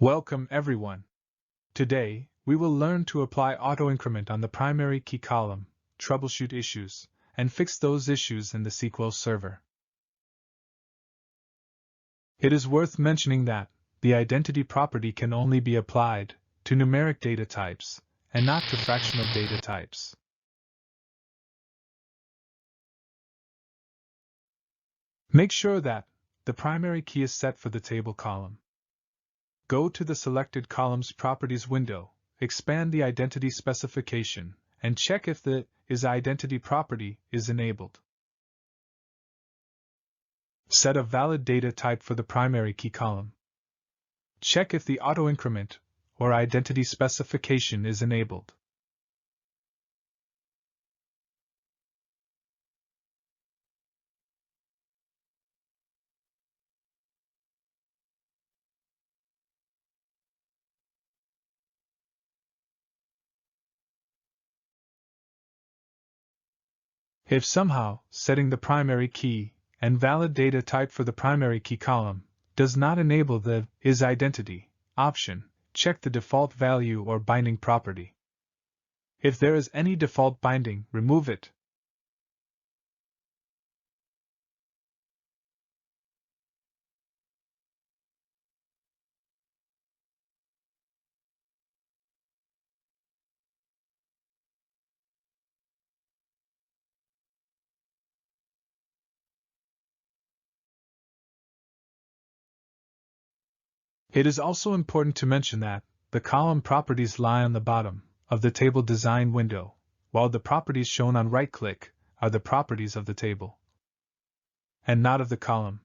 Welcome everyone. Today, we will learn to apply auto-increment on the primary key column, troubleshoot issues, and fix those issues in the SQL Server. It is worth mentioning that the identity property can only be applied to numeric data types and not to fractional data types. Make sure that the primary key is set for the table column. Go to the selected column's properties window, expand the identity specification, and check if the isIdentity property is enabled. Set a valid data type for the primary key column. Check if the auto-increment or identity specification is enabled. If somehow setting the primary key and valid data type for the primary key column does not enable the isIdentity option, check the default value or binding property. If there is any default binding, remove it. It is also important to mention that the column properties lie on the bottom of the table design window, while the properties shown on right-click are the properties of the table and not of the column.